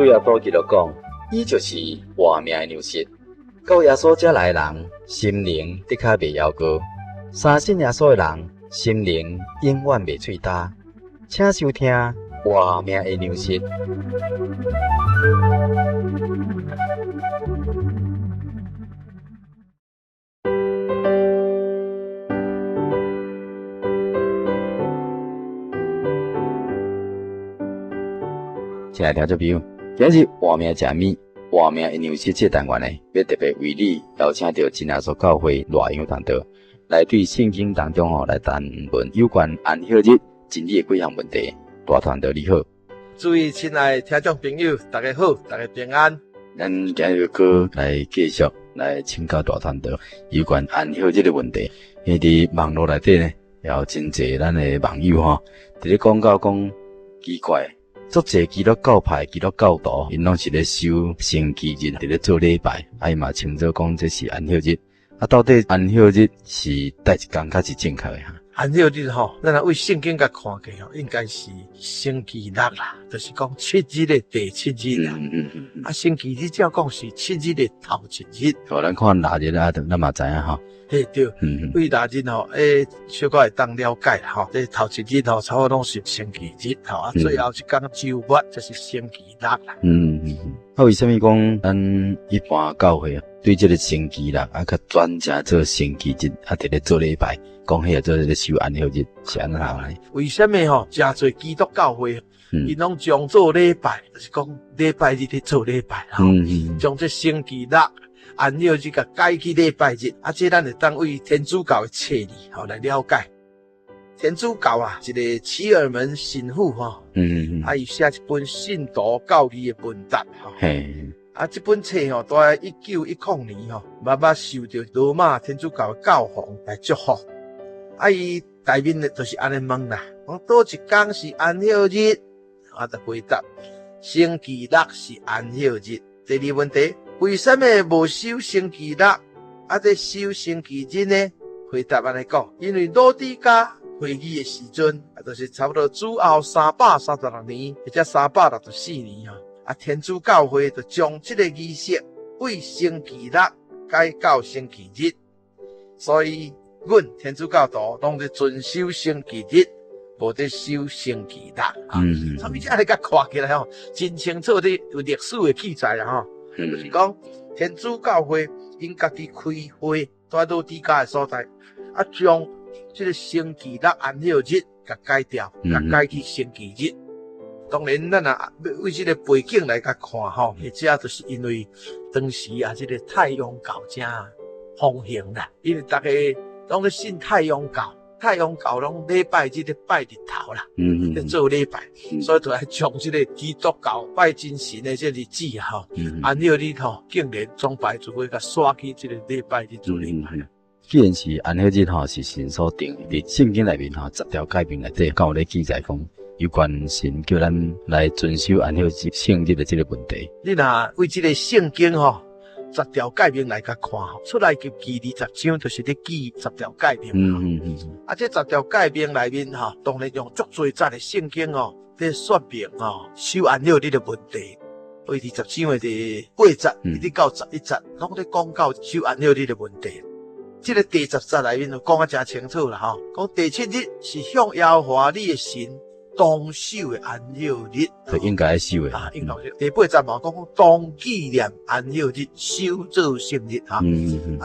对耶稣基督讲，伊就是活命的粮食。到耶稣遮来的人，心灵的确袂夭糕；相信耶稣的人，心灵永远袂脆焦。请收听活命的粮食。亲爱的听众朋友，今日活命食米、活命的粮食这单元呢，要特别为你邀请到真耶稣教会赖阳传道来对圣经当中来谈论有关安息日真理的几项问题。大传道你好，诸位亲爱的听众朋友，大家好，大家平安。咱今日个来继续来请教大传道有关安息日的问题。因为伫网络内底呢，有真侪咱的网友伫咧讲奇怪。足侪基督教派基督教徒，因拢是咧守星期日，伫咧做礼拜，伊嘛称作讲这是安息日。到底安息日是哪一天才是正确的安息日咱若为圣经甲看起应该是星期六啦，就是讲七日的第七日啦。星期日照讲是七日的头一日。咱看哪日咱嘛知影嘿对，为哪日小可会当了解啦这头一日差不多拢是星期日最后一天周末就是星期六啦。为什么讲咱一般教会对这个星期六较专正做星期日伫咧做礼拜，讲迄个做咧守安息日是安怎来？为什么真侪基督教会因拢将做礼拜，就是讲礼拜日咧做礼拜将这星期六安息日甲改去礼拜日，这咱会当为天主教的册理来了解。天主教一个齐尔门神父伊写一本信徒教义的文集这本册在1910年慢慢受到罗马天主教的教皇来祝福。伊内面就是安尼问啦，讲倒一天是安息日，就回答星期六是安息日。第二问题，为什么无守星期六，在守星期日呢？回答安尼讲，因为老底嘉会议的时阵，就是差不多主后336年或者364年天主教会就将这个仪式为星期六改到星期日，所以阮天主教徒拢在遵守星期日，无在守星期六。所以这样甲看起来真清楚的有历史的记载啦就是讲天主教会因家己开会，在老底嘉的所在，将这个星期六安息日甲改掉，甲改去星期日。当然，咱为这个背景来甲看这就是因为当时这个太阳教真风行啦，因为大家拢咧信太阳教，太阳教拢礼拜日咧拜日头啦，咧做礼拜，所以就来将这个基督教拜真神的这日子安息日竟然总排除会甲刷去这个礼拜日做礼拜。既然是安息日是神所定的，伫圣经内面10条诫命内底，敢有咧记载讲有关神叫咱来遵守安息日圣日的这个问题。你若为这个圣经10条诫命来甲看出来记20章就是咧记10条诫命。这10条诫命内面当然用足多节的圣经在说明守安息日的问题。为20章的第8节一直到11节，拢在讲到守安息日的问题。这个第10节内面就讲真清楚啦讲第7日是向耶和华你的神当守的安息日，就应该守的应该第8节嘛讲当纪念安息日，守做圣日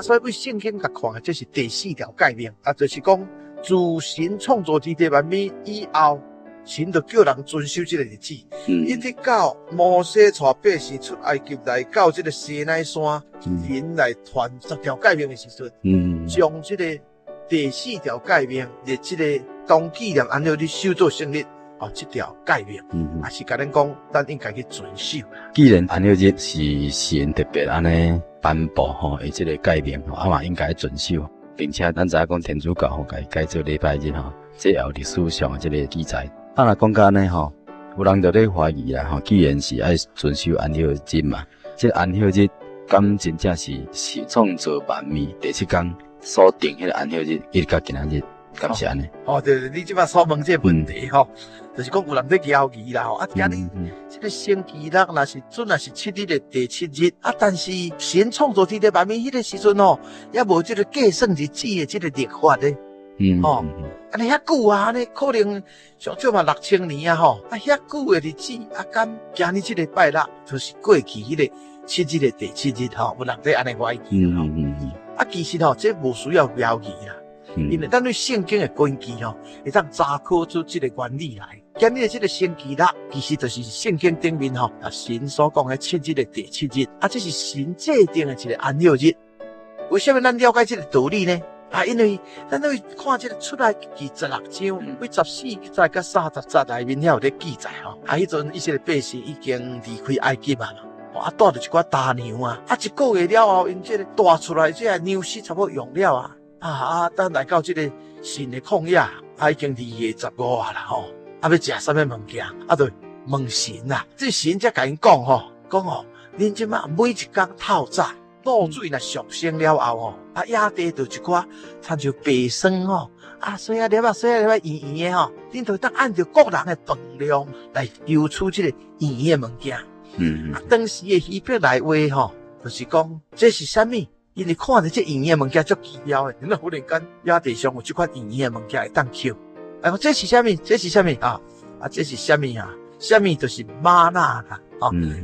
所以为圣经甲看这是第4条诫命就是讲自神创造天地万物以后，神就叫人遵守这个日子，一直到摩西带百姓出埃及来到这个西奈山，神来传10条诫命的时阵，将这个第4条诫命列这个当纪念安息日，守做圣日这条诫命也是甲咱讲，咱应该去遵守。既然安息日是神特别安尼颁布的这个诫命嘛应该遵守，并且咱知影讲天主教改做礼拜日这也有历史上的这个记载。若讲到呢有人就咧怀疑啦既然是爱遵守安息日嘛，这安息日敢真正是创造万物第7天所定迄个安息日，一直到今仔日感谢你。就是你即摆所问这个问题就是讲有人在交易啦啊，今日这个星期六若是准是7日的第7日啊，但是神创造天地万物迄个时阵也无这个计算日子的这个历法咧。安尼遐久啊，安尼可能上少嘛6000年啊遐久的日子啊，敢今日这个拜六就是过去迄个7日的第7日有人在安尼怀疑啊，其实这无需要标记啦。因为咱对圣经的根基会当查考出这个原理来。今日这个星期六，其实就是圣经顶面神所讲的7日的第7日啊，这是神制定的一个安息日。为什么咱了解这个道理呢？因为咱会看这个出来记16章，14再到30节内面有咧记载迄阵以色列百姓已经离开埃及啊，带着一寡大牛啊，一个月了后，因这个带出来这个牛尸差不多用了等来到这个新的旷野已经2月15啊啦要食什么物件就问神啊，这神才甲因讲恁即马每一天透早露水若上升了后野地就一寡参像白霜水啊粒啊圆圆的恁就当按照各人的分量来抽出这个圆圆的物件。当时的希伯来话就是讲这是啥物？因为看着这圆圆的物件足奇妙的，你忽然间野地上有这款圆圆的物件会当捡。这是啥物？这是啥物这是啥物啥物就是玛纳啦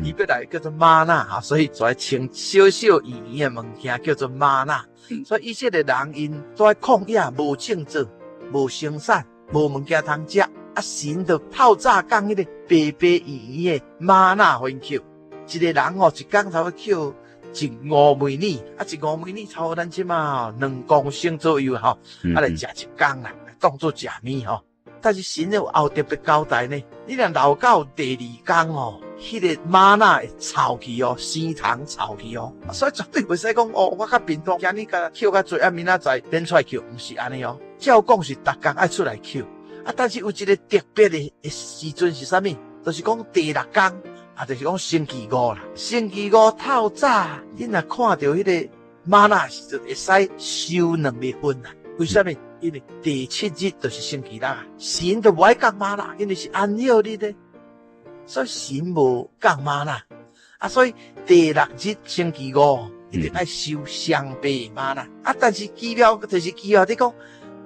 伊本来叫做玛纳所以才称小小圆圆的物件叫做玛纳。所以以色列人因在旷野无种植、无生产、无物件通食神就透早讲迄个白白圆圆的玛纳分捡。一个人一天差不多捡1五枚米1五枚米差不多咱即马2公升左右来食一天啦，当作食米但是神有后特别交代呢，你若留到第2天迄个玛纳会臭去生虫臭去所以绝对袂使讲我较平常，今日甲捡较济明仔载免出来捡，毋是安尼照讲是逐天爱出来捡但是有一个特别的时阵是啥物？就是讲第6天就是讲星期5啦。星期5透早，你若看到迄个玛纳时阵会使收2粒分啦。为什么？因为第7日就是星期六神就无爱讲玛纳，因为是安息日的，所以神无讲玛纳所以第6日星期5一定爱收双倍玛纳但是奇妙就是奇妙你讲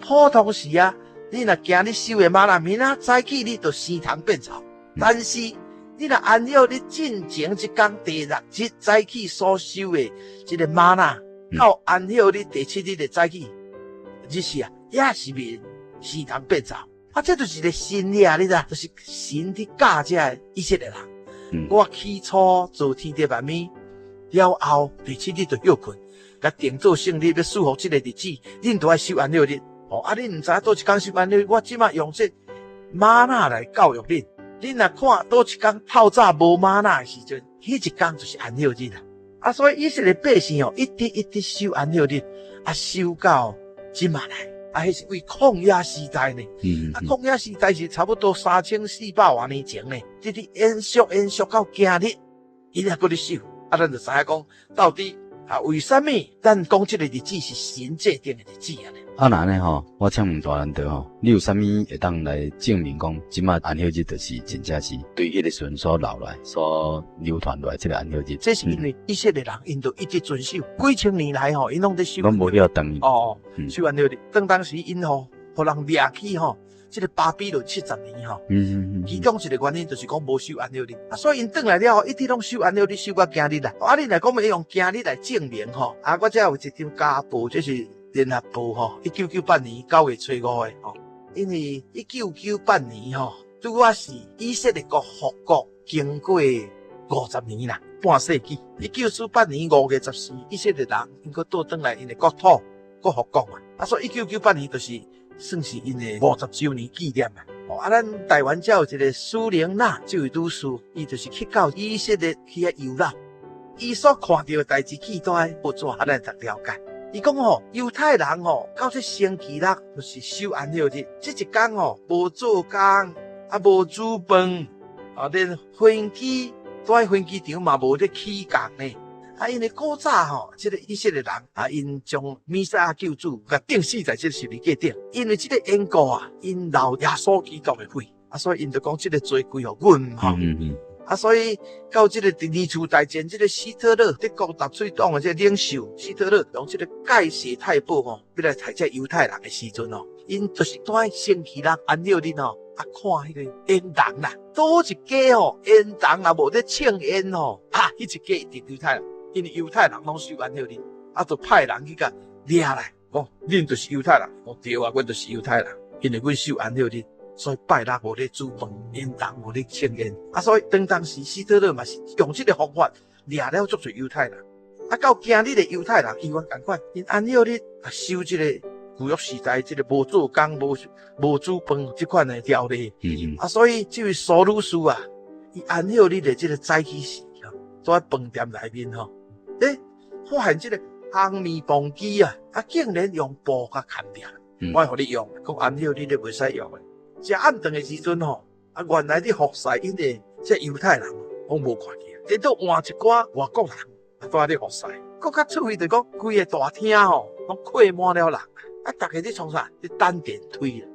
普通时你若今日收的玛纳，明仔早起你就生虫变臭，但是你若安息你进前一天第6日早起所收的这个玛纳到安息日第7日的早起日时也是袂生虫变臭这就是一个神力你知道，就是神伫教这个以色列人我起初造天地万物了后第7日就休困，甲定做圣日要束缚这个日子，恁都爱守安息日恁毋知倒一天守安息日，我即马用这玛纳来教育恁。恁若看倒一天透早无玛纳的时阵，迄一天就是安息日啦所以以色列百姓一直守安息日守到即马来迄是为旷野时代呢旷野时代是差不多3400万年前呢，直直延续到今日伊还搁咧守咱就知影讲到底为什么咱讲这个日子是神制定的日子那呢我请问大人道你有啥物会当来证明讲即马安息日就是真正是对迄个时阵所留来所流传落来这个安息日？这是因为以色列人因就一直遵守几千年来因拢在守。我无晓等守安息日，当时因互人掠去这个巴比伦70年其中一个原因就是讲无守安息日所以因转来了一直拢守安息日守到今日啦你若讲要用今日来证明我这有一张家报，这是联合报1998年9月初5的因为1998年拄啊是以色列国复国经过50年啦，半世纪。1948年5月14日，以色列人因搁倒转来因的国土，搁复国嘛所以1998年就是算是因的50周年纪念咱台湾才有一个苏玲娜这位女士，伊就是去到以色列去游览，伊所看到的代志记都爱报纸咱才了解。伊讲犹太人到这星期六就是守安息日，这一天无做工无煮饭连飞机在飞机场嘛无咧起工呢因为古早吼，这个以色列人因将弥赛亚救主甲钉死在这个十字架顶，因为这个缘故因留耶稣基督的血，所以因就讲这个罪归乎阮吼。所以到这个第二次大战，这个希特勒德国纳粹党的这个领袖希特勒用这个盖世太保吼，要来杀这犹太人的时阵因就是在星期六安息日看迄个烟筒啦，倒一家烟筒若无咧庆烟迄一家一定犹太人，因为犹太人拢守安息日，就派人去甲抓来，讲恁就是犹太人，对啊，阮就是犹太人，因为阮守安息日。所以拜六无咧煮饭，烟筒无咧庆烟，所以当时希特勒嘛是用这个方法抓了足侪犹太人。到今日的犹太人，伊原同款，因安息日守这个旧约时代这个无做工、无煮饭这款的条例。所以这位苏律师伊安息日的这个早起时在饭店内面发现这个红面磅机竟然用布甲砍掉，我互你用，讲安息日你袂使用的。食暗顿的时阵原来的服侍因的这犹太人拢无看见，等到换一寡外国人在咧服侍，更较趣味就讲规个大厅拢坐满了人，大家咧创啥？咧等电梯啦。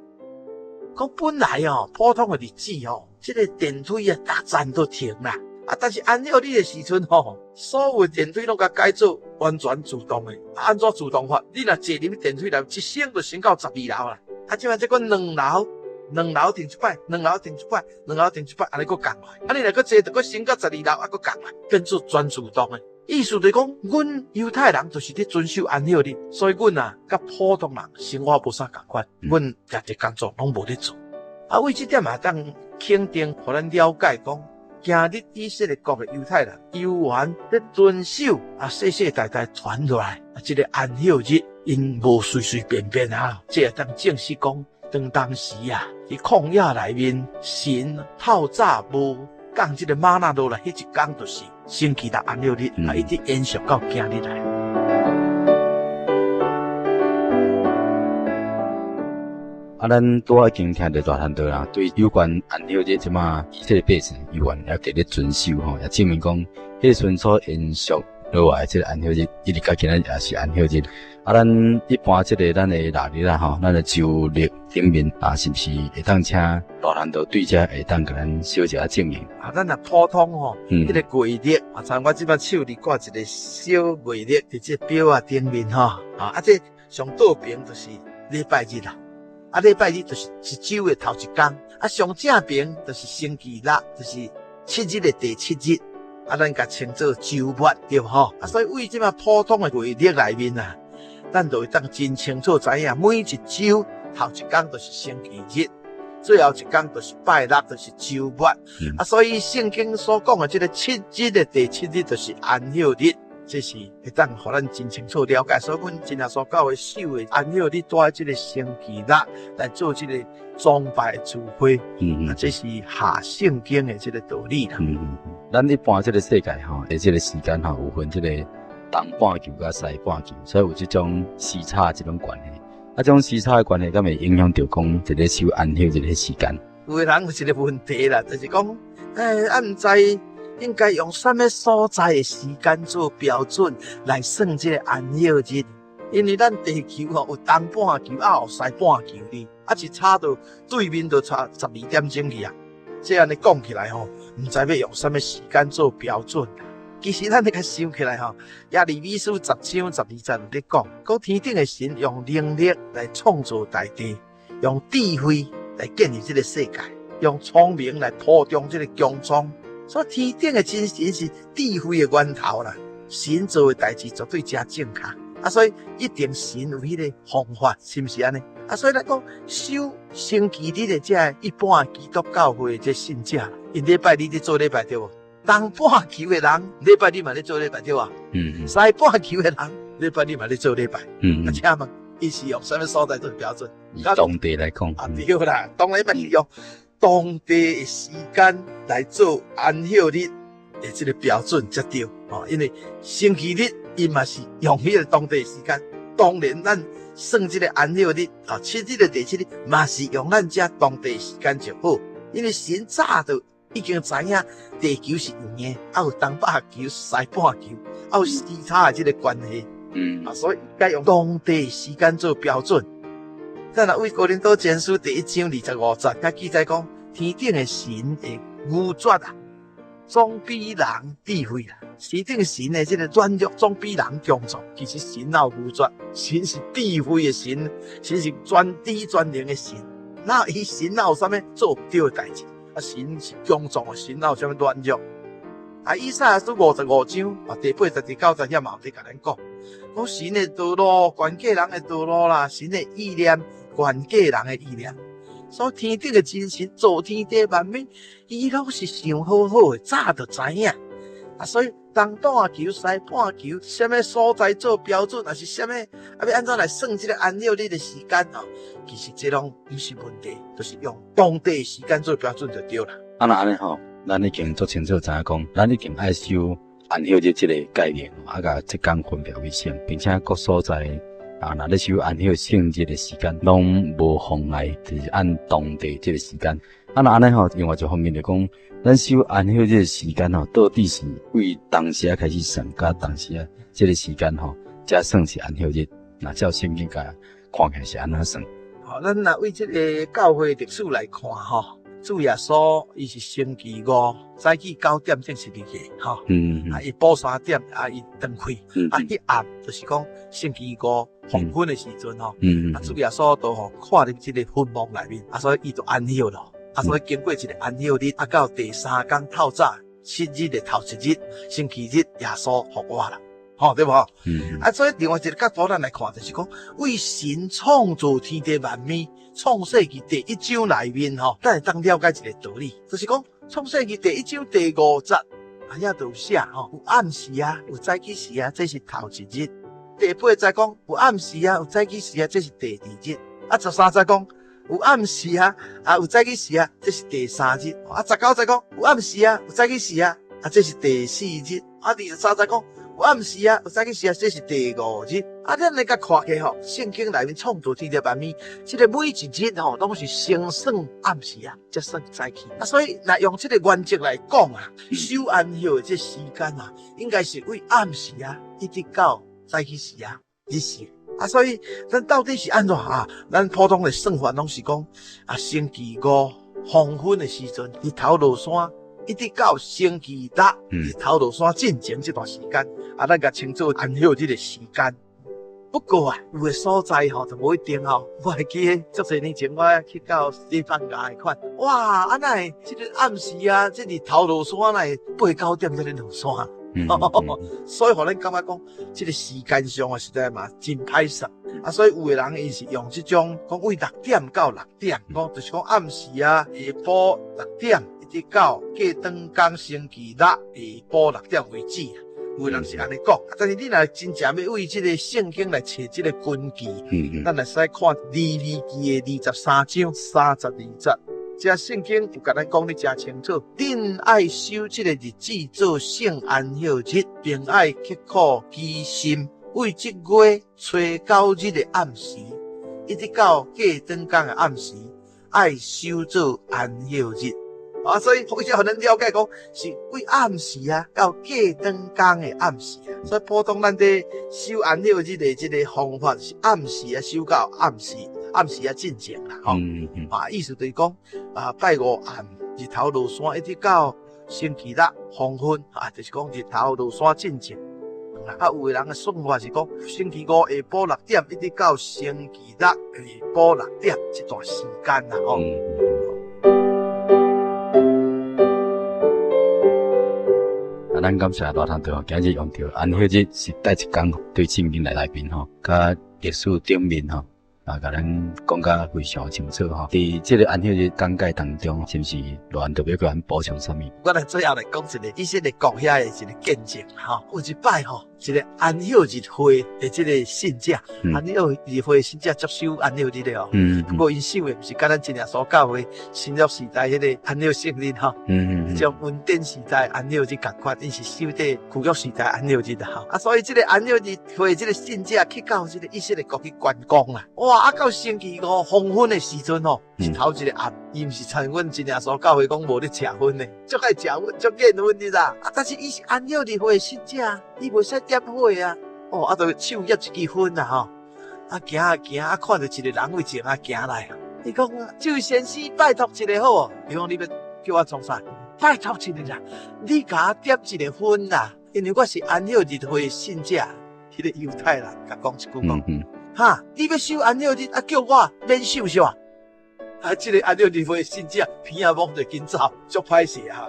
讲本来普通的日子这个电梯大站都停啦，但是安息日的时阵所有电梯拢甲改做完全自动的。安怎自动法？你若坐入电梯内，一升就升到12楼啦。即摆这个2楼停一摆，2楼停一摆，2楼停一摆，安尼佫降来。你若佫坐，就佫升到12楼，佫降来，变做全自动的。意思就是讲，阮犹太人就是咧遵守安息日，所以阮甲普通人生活无啥共款，阮家己工作拢无咧做。为这点当肯定，互咱了解讲，今日以色列国的犹太人，犹原咧遵守世世代代传落来这个安息日，因无随随便便这当正式讲。当时伫旷野内面，神透早无降这个玛纳落来，迄一天就是星期六安息日，一直延续到今日来。咱拄已经听到大汉道啦，对有关安息日即马以色列百姓犹原也伫咧遵守也证明讲迄个纯所延续落来即个安息日，一直到今日也是安息日。咱一般这个咱的六日咱的周日顶面是不是会当请大汉道对遮会当甲咱小姐证明？咱普通迄个月历像我即摆手里挂一个小月历伫这表顶面这上倒边就是礼拜日啦，礼拜日就是一周的头一天，上正边就是星期六，就是7日的第7日，咱甲称作周末对所以为即摆普通的月历内面咱就会当真清楚知影，每一周头一天就是星期日，最后一天就是拜六，就是周末。所以圣经所讲的这个7日的第7日就是安息日，这是会当互咱真清楚了解。所以阮今日所教的守的安息日，带这个星期六来做这个崇拜聚会，这是下圣经的这个道理啦。咱一般这个世界的这个时间有分这个东半球甲西半球，所以有这种时差这种关系。这种时差的关系，敢会影响到讲一个守安息日的时间？有的人有一个问题啦，就是讲，唔知应该用什么所在的时间做标准来算这个安息日？因为咱地球有东半球，有西半球哩，是差到对面都差12点钟去这样你讲起来唔知要用什么时间做标准。其实咱甲想起来耶利米书10章12节咧讲天顶的神用能力来创造大地，用智慧来建立这个世界，用聪明来铺张这个强壮。所以天顶的真神是智慧的源头啦，神做的代志绝对真正确所以一定神有迄个方法，是不是安尼？所以来讲守星期日的这一般基督教会的这信者，因礼拜日咧做礼拜对无？东半球的人礼拜日嘛咧做礼拜对吧？西半球的人礼拜日嘛咧做礼拜。请问伊是用什么所在做标准？以当地来讲，对啦，当然嘛是用当地的时间来做安息日的这个标准才对因为星期日伊嘛是用迄个当地的时间，当然咱算这个安息日7日的第7日嘛是用咱这当地的时间就好，因为神早就已经知影地球是圆的，有东北球、西半球，有时差的这个关系。所以该用当地时间做标准。咱来为哥林多前书第1章25节，甲记载讲，天顶的神的愚拙啊，总比人智慧啦。天顶神的这个软弱，总比人强壮。其实神哪有愚拙？神是智慧的神，神是全知全能的神。那神哪有啥物做不到的代志？神是强壮的神，哪有啥物软弱？以赛亚书55章第82、90节嘛有伫甲咱讲神的道路悬过人的道路啦，神的意念悬过人的意念。所以天顶的真神造天地万物，伊拢是想好好的，早就知影。所以东半球、西半球，什么所在做标准，还是什么要安怎来算这个安息日的时间其实这拢不是问题，就是用当地的时间做标准就对了。那安尼咱已经足清楚知影讲，咱一定爱守安息日这个概念，甲这天分别为圣，并且各所在若咧守安息圣日的时间，拢无妨碍，就是按当地这个时间。那安尼另外一方面来讲，咱守安息日的时间到底是为当时开始算，甲当时这个时间才算是安息日。那照圣经甲看起来是安怎算？咱若为这个教会历史来看主耶稣伊是星期5早起9点正式入去伊补3点伊断开迄暗就是讲星期5黄昏的时阵主耶稣就看入这个坟墓内面所以伊就安息了所以经过这个安息日到第3天透早7日的头1日星期日耶稣复活了对无所以另外一个角度咱来看就是讲为神创造天地万物创世纪第1章内面咱会当了解一个道理，就是讲创世纪第1章第5节遐就有写有暗时有早起时这是头1日。第8节讲有暗时有早起时这是第2日。13节讲有暗时有早起时这是第3日。19节讲有暗时有早起时这是第4日。23节讲有暗时有早起时这是第5日。咱来甲看起圣经内面创造天地万物，这个每一日拢是先算暗时才算早起。所以若用这个原则来讲守安息的这时间应该是为暗时一直到早起时日时。所以咱到底是安怎咱普通的算法拢是讲星期5黄昏的时阵，日头落山。一直到星期六日头落山进前这段时间咱甲称作安息日的时间。不过有的所在就无一定我会记得足侪年前我去到西班牙的看，哇，那会这个暗时这日头落山会8、9点才咧落山。所以互咱感觉讲，这个时间上实在嘛真歹算。所以有的人伊是用这种讲为6点到6点，就是讲暗时下晡6点一直到过当天星期六下晡6点为止。有人是安尼讲，但是你若真正要为这个圣经来找这个根据，咱来使看利未记的23章32节，这圣经有甲咱讲得真清楚，恁爱守这个日子做圣安息日，并爱刻苦己心，为这月初9日的暗时，一直到过当天的暗时，爱守做安息日。所以为了让咱了解讲是为暗时到过当天的暗时所以普通咱在守安息日的这个方法是暗时守到暗时进前啦意思就是讲拜5暗日头落山一直到星期六黄昏就是讲日头落山进前。有的人的算法是讲星期5下晡6点一直到星期六下晡6点这段时间啦咱感谢大堂长今日用到安息日是带一天对圣经内面甲历史顶面甲咱讲甲非常清楚伫这个安息日讲解当中，是不是罗安特别给咱补充什么？我来最后来讲一个以色列国遐的一个见证有一摆一个安息日会的这个信者，安息日会的信者接受安息日的哦。不过因守的不是跟咱真耶稣教会新约时代迄个安息圣日吼，像恩典时代安息日同款，因是守在旧约时代安息日的吼。啊，所以这个安息日会这个信者去到这个以色列国去观光啦。哇，啊到星期五黄昏的时阵吼，是头一个暗，伊毋是像阮真耶稣教会讲无咧吃薰的，足爱吃薰，足见薰的啦。啊，但是伊是安息日会的信者，伊袂使点火啊。哦，啊，就手握一支薰啦吼，啊行啊行啊，看到一个人为前啊行来啊。伊讲周先生拜托一个好哦，伊讲你要叫我创啥？拜托一个啦，你甲我点一个薰啦，因为我是安息日会的信者。迄个犹太人甲讲一句讲，哈，你要守安息日啊，叫我免守是吧？啊，这个安息日会的信者偏啊往就紧走，足歹势啊！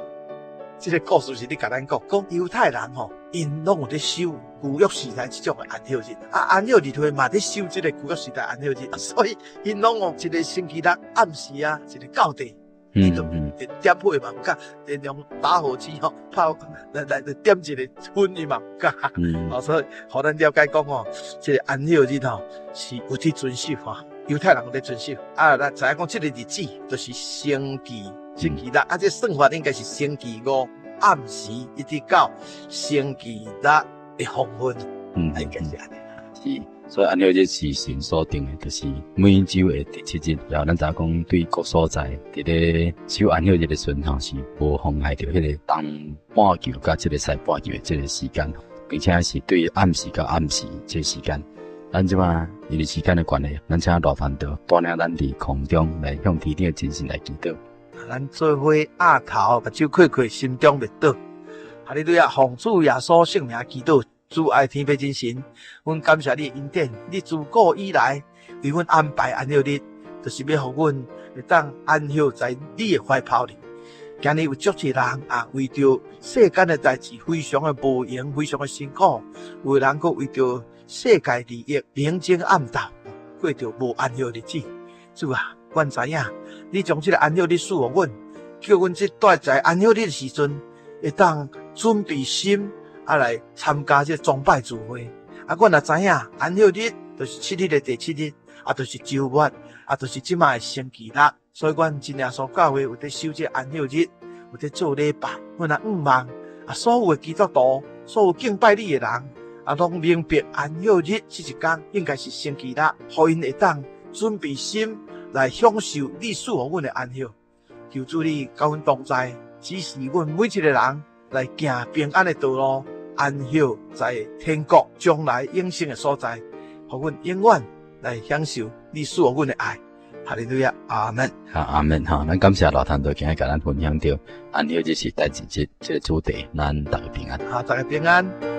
这个故事是你甲咱讲犹太人吼，因拢有咧守旧约时代这种的安息日，啊，安息日会嘛咧守这个旧约时代安息日，所以因拢有一个星期六暗时啊，一个教地，连点火嘛唔敢，连用打火机吼泡来点一个薰伊嘛唔敢，所以互咱了解讲哦，这个安息日吼是有去遵守吼。犹太人有咧遵守，啊，咱知影讲这个日子就是星期六，啊，这算法应该是星期五暗时一直到星期六的黄昏，应该是安尼。是，所以安息日是神所定的，就是每周的第7日。然后咱知影讲对各所在伫咧守安息日的时阵，是无妨碍到迄个东半球甲这个西半球的这个时间，并且是对暗时甲暗时这个时间。咱即马因为时间的关系，咱请大传道带领咱伫空中来向天顶的真神来祈祷。咱做伙压头，目睭开开，心中默祷。哈利路亚，奉主耶稣圣名祈祷，主爱天父真神，阮感谢你的恩典，你自古以来为阮安排安息日，就是要互阮会当安息在你的怀抱里。今日有足侪人啊，为着世间的代志非常的无闲，非常的辛苦；有的人阁为着世界利益明争暗斗，过着无安息日子。主啊，阮知影你将这个安息日赐予阮，叫阮这待在安息日的时阵，会当准备心啊来参加这崇拜聚会。啊，阮也知影安息日就是7日的第7日，啊，就是周末，啊，就是即卖的星期六。所以，阮真耶稣教会有在守这安息日，有在做礼拜。阮也盼望啊，所有的基督徒，所有敬拜你的人，啊，拢明白安息日这一天应该是星期六，互因会当准备心来享受你赐予阮的安息。求主你甲阮同在，指示阮每一个人来行平安的道路，安息在天国将来永生的所在，互阮永远来享受你赐予阮的爱。哈利路亚，阿门。阿门哈，咱感谢大传道今日甲咱分享到安息日是第几日这个主题，咱大家平安。大家平安。